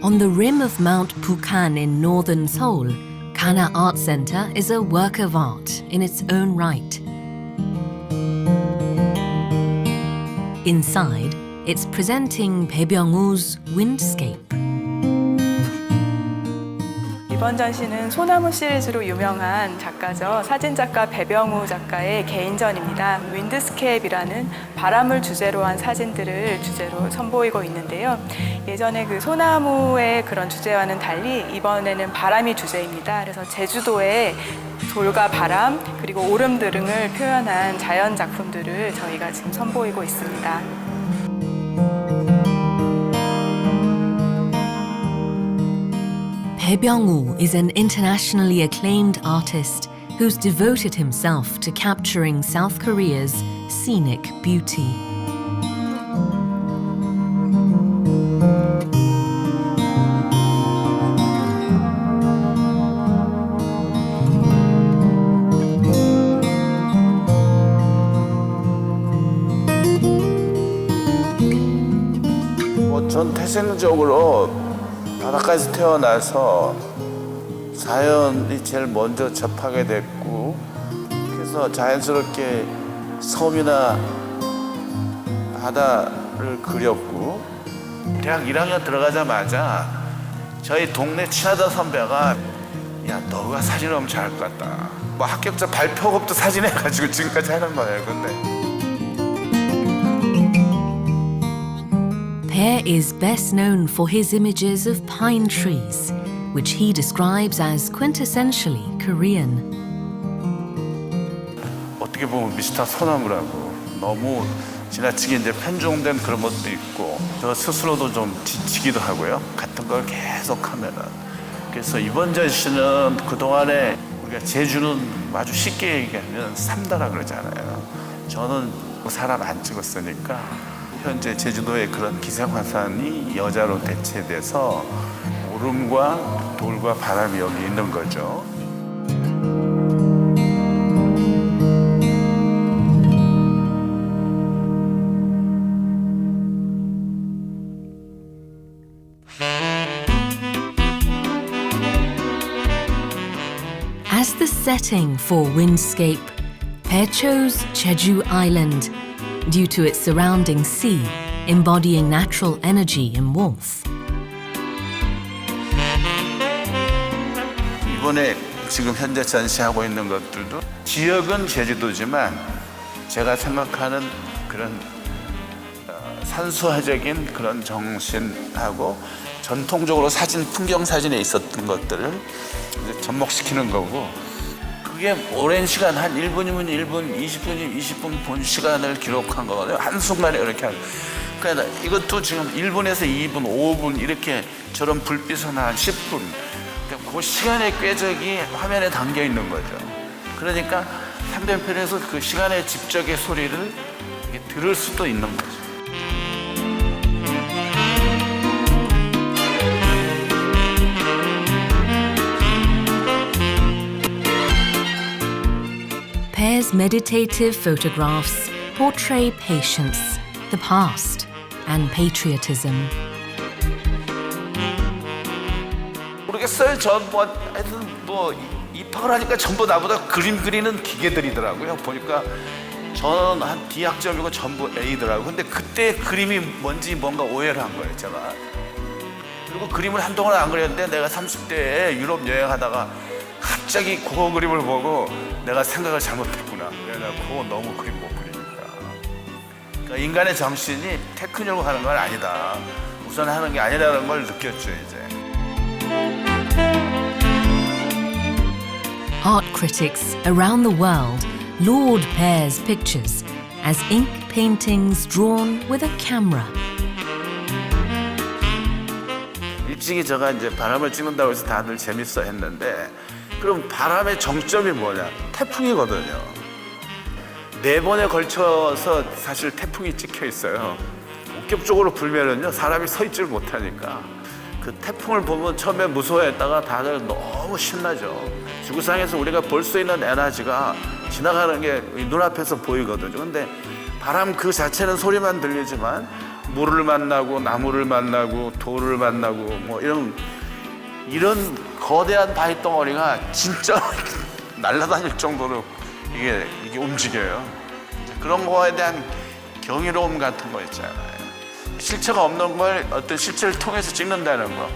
On the rim of Mount Pukhan in northern Seoul, Kana Art Center is a work of art in its own right. Inside, it's presenting Bae Byung-woo's Windscape. 이번 전시는 소나무 시리즈로 유명한 작가죠. 사진작가 배병우 작가의 개인전입니다. 윈드스케이프라는 바람을 주제로 한 사진들을 주제로 선보이고 있는데요. 예전에 그 소나무의 그런 주제와는 달리 이번에는 바람이 주제입니다. 그래서 제주도의 돌과 바람 그리고 오름 등을 표현한 자연 작품들을 저희가 지금 선보이고 있습니다. Bae Byung-woo is an internationally acclaimed artist who's devoted himself to capturing South Korea's scenic beauty. 전 태생적으로 바닷가에서 태어나서 자연이 제일 먼저 접하게 됐고, 그래서 자연스럽게 섬이나 바다를 그렸고, 대학 1학년 들어가자마자 저희 동네 친하던 선배가 야, 너가 사진 하면 잘할 것 같다. 뭐 합격자 발표곡도 사진해가지고 지금까지 하는 거예요. 근데 Bae is best known for his images of pine trees, which he describes as quintessentially Korean. 어떻게 보면 미스터 소나무라고 너무 지나치게 이제 편중된 그런 것도 있고, 저 스스로도 좀 지치기도 하고요. 같은 걸 계속 하면은. 그래서 이번 전시는 그동안에 우리가 제주는 아주 쉽게 얘기하면 삼다라 그러잖아요. 저는 사람 안 찍었으니까 현재 제주도의 그런 기생화산이 여자로 대체돼서 오름과 돌과 바람이 여기 있는 거죠. As the setting for Windscape, Bae chose Jeju Island due to its surrounding sea, embodying natural energy and warmth. 이번에 지금 현재 전시하고 있는 것들도 지역은 제주도지만 제가 생각하는 그런 산수화적인 그런 정신하고 전통적으로 풍경 사진에 있었던 것들을 이제 접목시키는 거고, 그게 오랜 시간 한 1분이면 1분, 20분이면 20분 본 시간을 기록한 거거든요. 한순간에 이렇게 그러니까 이것도 지금 1분에서 2분, 5분 이렇게 저런 불빛은 한 10분. 그 시간의 궤적이 화면에 담겨 있는 거죠. 그러니까 상대편에서 그 시간의 집적의 소리를 들을 수도 있는 거죠. Bae's meditative photographs portray patience, the past, and patriotism. 모르겠어요. 하여튼 입학을 하니까 전부 나보다 그림 그리는 기계들이더라고요. 보니까 저는 한 D학점이고 전부 A더라고요. 근데 그때 그림이 뭔가 오해를 한 거예요, 제가. 그리고 그림을 한동안 안 그렸는데 내가 30대에 유럽 여행하다가 갑자기 그거 그림을 보고 내가 생각을 잘못했구나. 그래서 그거 너무 그림 못 그리니까. 그러니까 인간의 정신이 테크닉으로 하는 건 아니다. 우선 하는 게 아니라는 걸 느꼈죠, 이제. Art critics around the world laud Bae's pictures as ink paintings drawn with a camera. 일찍이 제가 이제 바람을 찍는다고 해서 다들 재밌어 했는데, 그럼 바람의 정점이 뭐냐? 태풍이거든요. 4번에 걸쳐서 사실 태풍이 찍혀 있어요. 본격적으로 불면은요, 사람이 서 있지를 못하니까. 그 태풍을 보면 처음에 무서워했다가 다들 너무 신나죠. 지구상에서 우리가 볼 수 있는 에너지가 지나가는 게 눈앞에서 보이거든요. 근데 바람 그 자체는 소리만 들리지만 물을 만나고 나무를 만나고 돌을 만나고 뭐 이런 거대한 바위 덩어리가 진짜 날아다닐 정도로 이게 움직여요. 이제 그런 거에 대한 경이로움 같은 거 있잖아요. 실체가 없는 걸 어떤 실체를 통해서 찍는다는 거,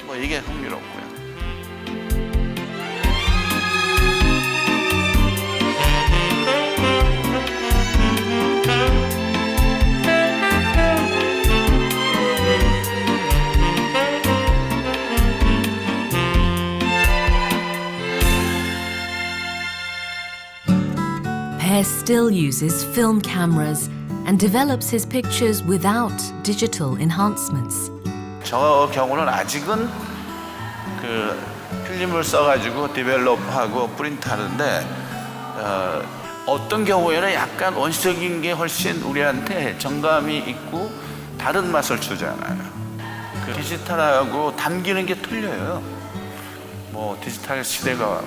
뭐 이게 흥미롭고요. Pear still uses film cameras and develops his pictures without digital enhancements. 저 경우는 아직은 그 필름을 써가지고 디벨롭하고 프린트하는데 어떤 경우에는 약간 원시적인 게 훨씬 우리한테 정감이 있고 다른 맛을 주잖아요. 그 디지털하고 담기는 게 틀려요. 뭐 디지털 시대가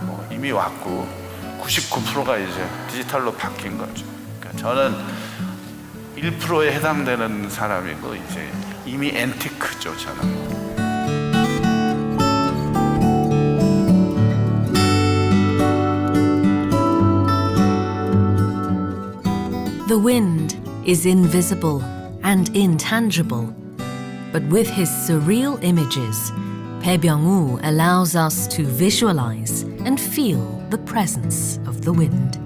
뭐 이미 왔고 99%가 이제 디지털로 바뀐 거죠. 그러니까 저는 1%에 해당되는 사람이고 이제 이미 앤티크죠, 저는. The wind is invisible and intangible, but with his surreal images, Pae Byung-woo allows us to visualize and feel the presence of the wind.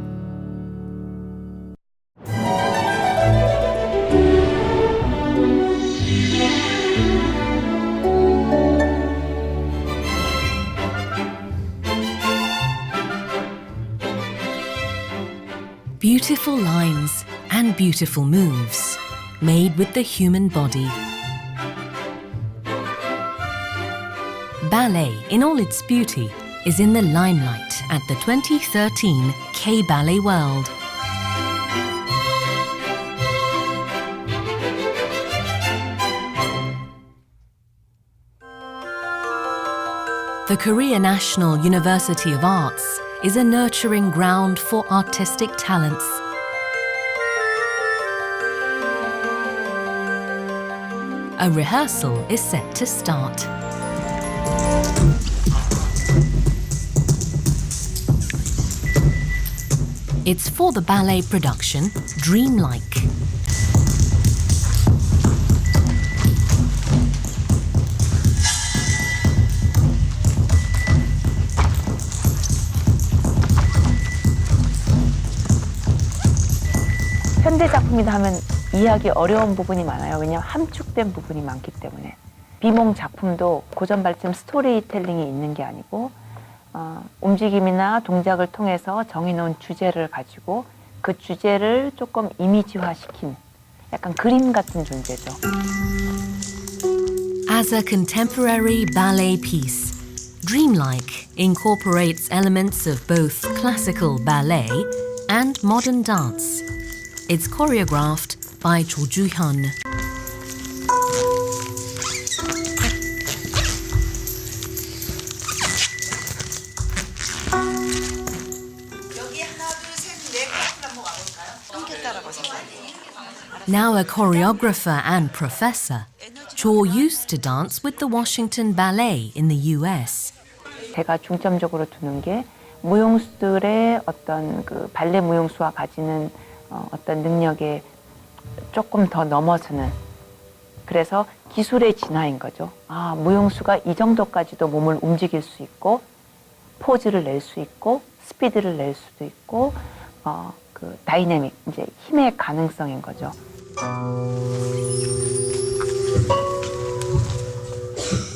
Beautiful lines and beautiful moves made with the human body. Ballet in all its beauty is in the limelight at the 2013 K-Ballet World. The Korea National University of Arts is a nurturing ground for artistic talents. A rehearsal is set to start. It's for the ballet production Dreamlike. 현대 작품이다 하면 이해하기 어려운 부분이 많아요. 왜냐하면 함축된 부분이 많기 때문에. 비몽 작품도 고전 발전 스토리텔링이 있는 게 아니고 움직임이나 동작을 통해서 정해놓은 주제를 가지고 그 주제를 조금 이미지화시킨 약간 그림 같은 존재죠. As a contemporary ballet piece, Dreamlike incorporates elements of both classical ballet and modern dance. It's choreographed by Cho Joo-hyun. Now a choreographer and professor, Cho used to dance with the Washington Ballet in the US. 제가 중점적으로 두는 게 무용수들의 어떤 그 발레 무용수가 가지는 어떤 능력에 조금 더 넘어서는, 그래서 기술의 진화인 거죠. 아, 무용수가 이 정도까지도 몸을 움직일 수 있고 포즈를 낼 수 있고 스피드를 낼 수도 있고 그 다이내믹, 이제 힘의 가능성인 거죠.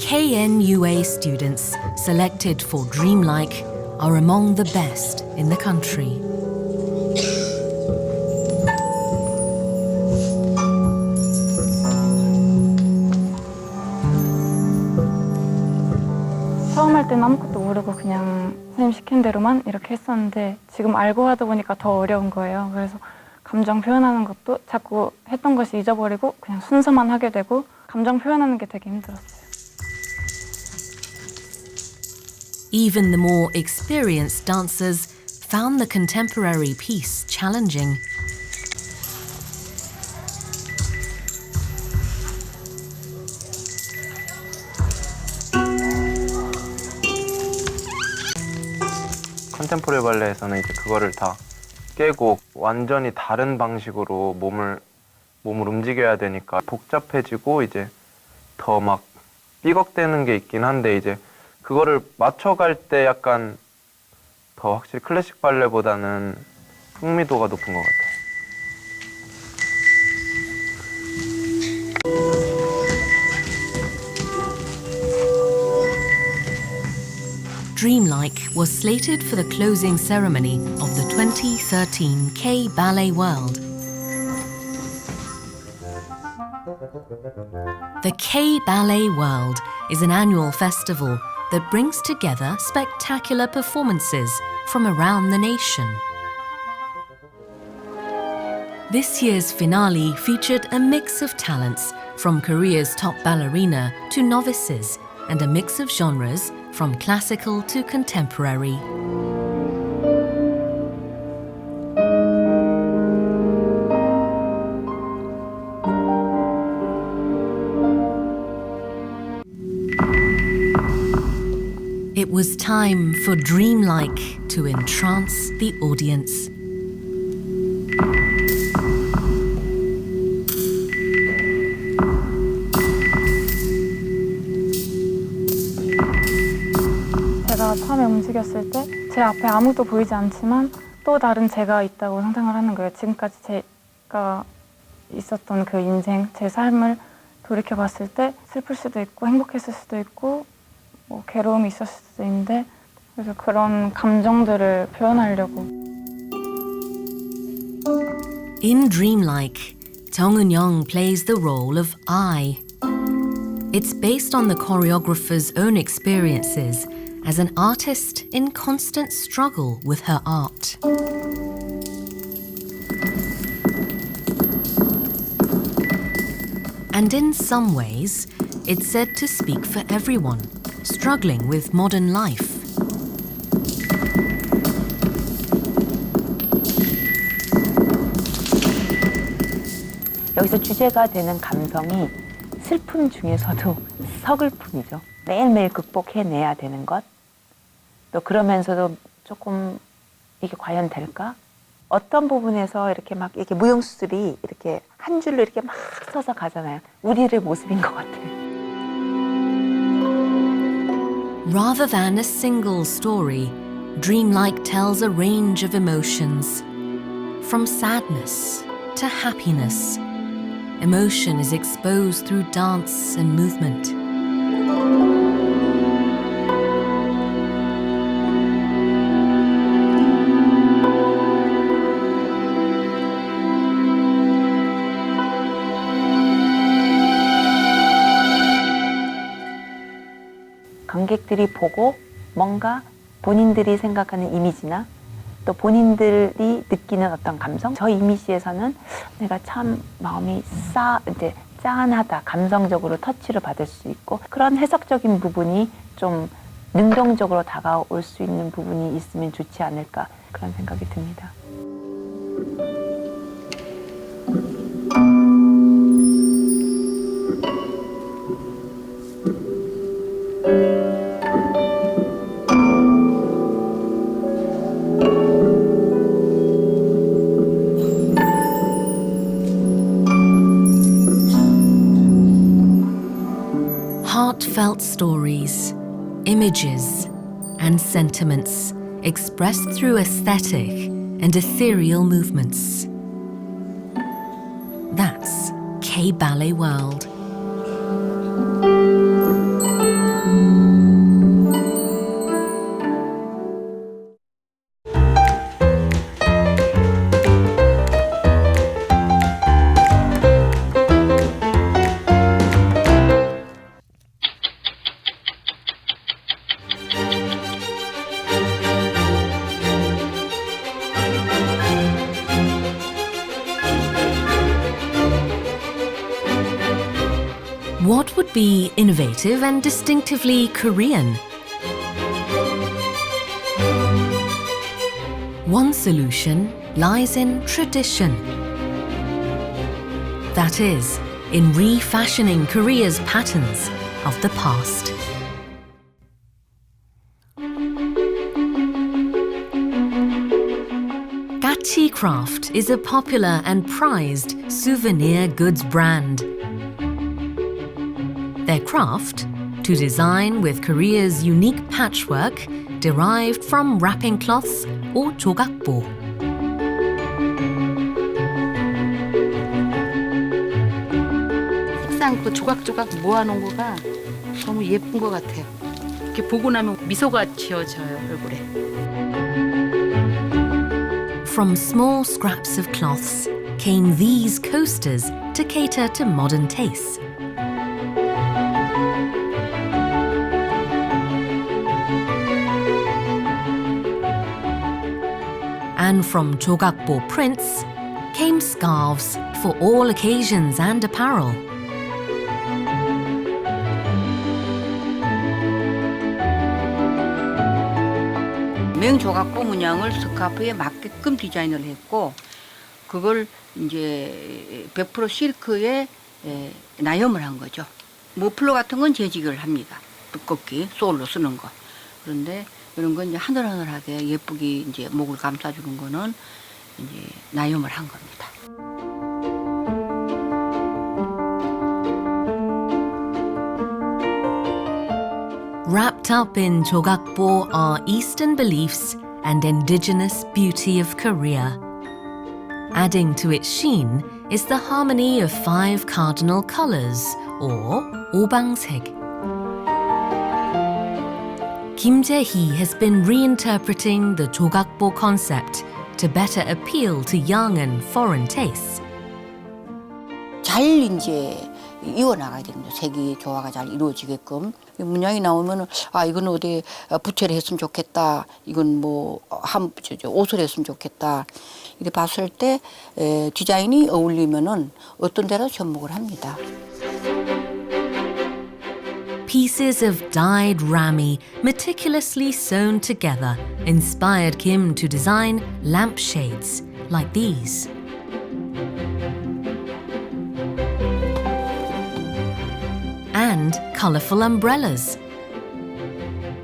KNUA students selected for Dreamlike are among the best in the country. 처음 할 때는 아무것도 모르고 그냥 선생님 시킨 대로만 이렇게 했었는데 지금 알고 하다 보니까 더 어려운 거예요. 그래서 감정 표현하는 것도 자꾸 했던 것이 잊어버리고 그냥 순서만 하게 되고 감정 표현하는 게 되게 힘들었어요. Even the more experienced dancers found the contemporary piece challenging. 컨템포러리 발레에서는 이제 그거를 다 깨고 완전히 다른 방식으로 몸을 움직여야 되니까 복잡해지고 이제 더 막 삐걱대는 게 있긴 한데 이제 그거를 맞춰갈 때 약간 더 확실히 클래식 발레보다는 흥미도가 높은 것 같아요. Dreamlike was slated for the closing ceremony of the 2013 K Ballet World. The K Ballet World is an annual festival that brings together spectacular performances from around the nation. This year's finale featured a mix of talents from Korea's top ballerina to novices, and a mix of genres from classical to contemporary. It was time for Dreamlike to entrance the audience. 제가 처음에 움직였을 때 제 앞에 아무도 보이지 않지만 또 다른 제가 있다고 상상을 하는 거예요. 지금까지 제가 있었던 그 인생, 제 삶을 돌이켜봤을 때 슬플 수도 있고 행복했을 수도 있고 뭐 괴로움이 있었을 수도 있는데, 그래서 그런 감정들을 표현하려고. In Dreamlike, Jung Eun-young plays the role of I. It's based on the choreographer's own experiences as an artist in constant struggle with her art. And in some ways, it's said to speak for everyone struggling with modern life. 여기서 주제가 되는 감성이 슬픔 중에서도 서글픔이죠. 매일매일 극복해내야 되는 것. 또 그러면서도 조금 이게 과연 될까? 어떤 부분에서 이렇게 막 이렇게 무용수들이 이렇게 한 줄로 이렇게 막 서서 가잖아요. 우리의 모습인 것 같아요. Rather than a single story, Dreamlike tells a range of emotions. From sadness to happiness, emotion is exposed through dance and movement. 관객들이 보고 뭔가 본인들이 생각하는 이미지나 또 본인들이 느끼는 어떤 감성, 저 이미지에서는 내가 참 마음이 이제 짠하다, 감성적으로 터치를 받을 수 있고, 그런 해석적인 부분이 좀 능동적으로 다가올 수 있는 부분이 있으면 좋지 않을까, 그런 생각이 듭니다. Heartfelt stories, images, and sentiments expressed through aesthetic and ethereal movements. That's K Ballet World. What would be innovative and distinctively Korean? One solution lies in tradition. That is, in refashioning Korea's patterns of the past. Gachi Craft is a popular and prized souvenir goods brand. Their craft, to design with Korea's unique patchwork derived from wrapping cloths or jogakbo. 색상 그 조각조각 모아놓은 거가 너무 예쁜 것 같아요. 이렇게 보고 나면 미소가 지어져요, 얼굴에. From small scraps of cloths came these coasters to cater to modern tastes. And from jogakbo prints came scarves for all occasions and apparel. 맹조각보 문양을 스카프에 맞게끔 디자인을 했고 그걸 이제 100% 실크에 나염을 한 거죠. 머플러 같은 건 재직을 합니다. 두껍게 소울로 쓰는 거. 그런데 이런 건 이제 하늘하늘하게 예쁘게 이제 목을 감싸주는 거는 이제 나염을 한 겁니다. Wrapped up in jogakbo are Eastern beliefs and indigenous beauty of Korea. Adding to its sheen is the harmony of 5 cardinal colors, or 오방색. Kim Jae-hee has been reinterpreting the jogakbo concept to better appeal to young and foreign tastes. 잘 이제 이어나가야 됩니다. 색이 조화가 잘 이루어지게끔. 문양이 나오면 아 이건 어디 부채를 했으면 좋겠다. 이건 뭐 옷을 했으면 좋겠다. 이렇게 봤을 때 디자인이 어울리면은 어떤 데로 접목을 합니다. Pieces of dyed rami meticulously sewn together inspired Kim to design lampshades like these. And colourful umbrellas.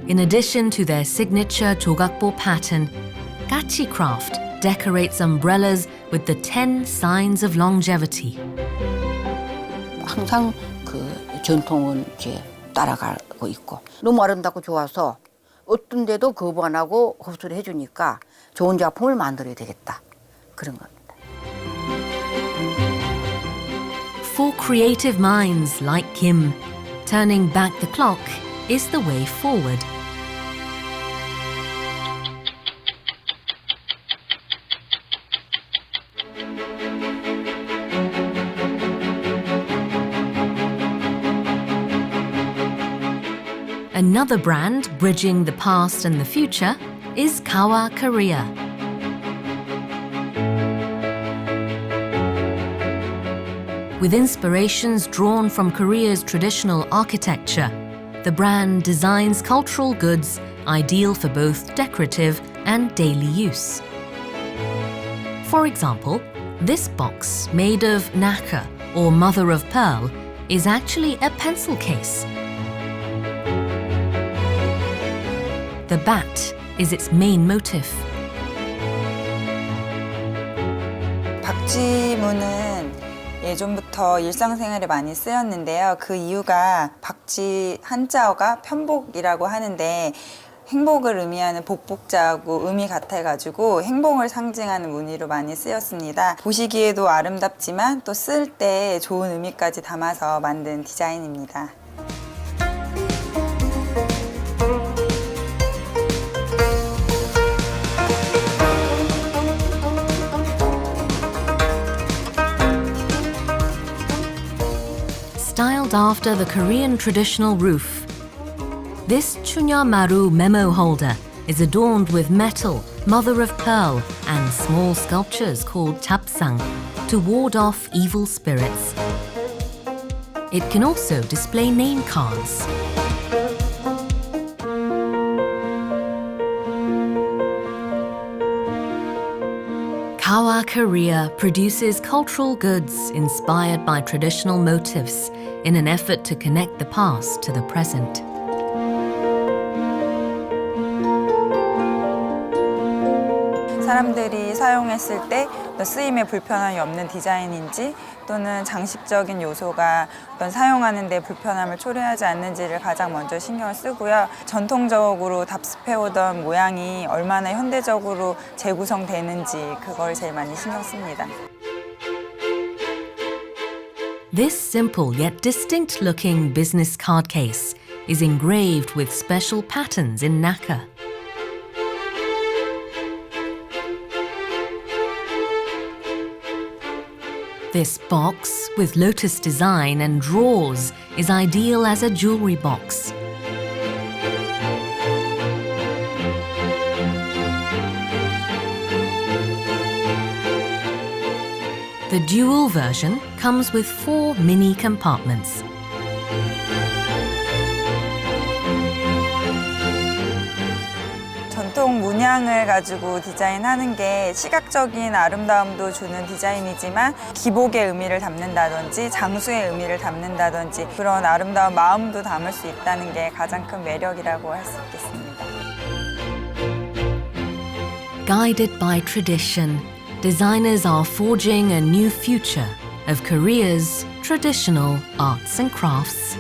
In addition to their signature jogakbo pattern, Gachi Craft decorates umbrellas with the 10 signs of longevity. 항상 그 전통은 이제 따라가고 있고 너무 아름답고 좋아서 어떤 데도 거부 안 하고 흡수를 해주니까 좋은 작품을 만들어야 되겠다. 그런 겁니다. For creative minds like Kim, turning back the clock is the way forward. Another brand bridging the past and the future is Kawa Korea. With inspirations drawn from Korea's traditional architecture, the brand designs cultural goods ideal for both decorative and daily use. For example, this box made of naka, or mother of pearl, is actually a pencil case. The bat is its main motif. 박쥐무는 예전부터 일상생활에 많이 쓰였는데요. 그 이유가 박쥐 한자어가 편복이라고 하는데 행복을 의미하는 복복자하고 의미 같아가지고 행복을 상징하는 무늬로 많이 쓰였습니다. 보시기에도 아름답지만 또 쓸 때 좋은 의미까지 담아서 만든 디자인입니다. Styled after the Korean traditional roof, this Chunya Maru memo holder is adorned with metal, mother of pearl, and small sculptures called chapsang to ward off evil spirits. It can also display name cards. Kawa Korea produces cultural goods inspired by traditional motifs in an effort to connect the past to the present. 사람들이 사용했을 때 쓰임에 불편함이 없는 디자인인지 또는 장식적인 요소가 어떤 사용하는 데 불편함을 초래하지 않는지를 가장 먼저 신경을 쓰고요. 전통적으로 답습해오던 모양이 얼마나 현대적으로 재구성되는지 그걸 제일 많이 신경 씁니다. This simple yet distinct-looking business card case is engraved with special patterns in nacre. This box, with lotus design and drawers, is ideal as a jewellery box. The dual version comes with 4 mini compartments. 전통 문양을 가지고 디자인하는 게 시각적인 아름다움도 주는 디자인이지만 기복의 의미를 담는다든지 장수의 의미를 담는다든지 그런 아름다운 마음도 담을 수 있다는 게 가장 큰 매력이라고 할 수 있겠습니다. Guided by tradition, designers are forging a new future of Korea's traditional arts and crafts.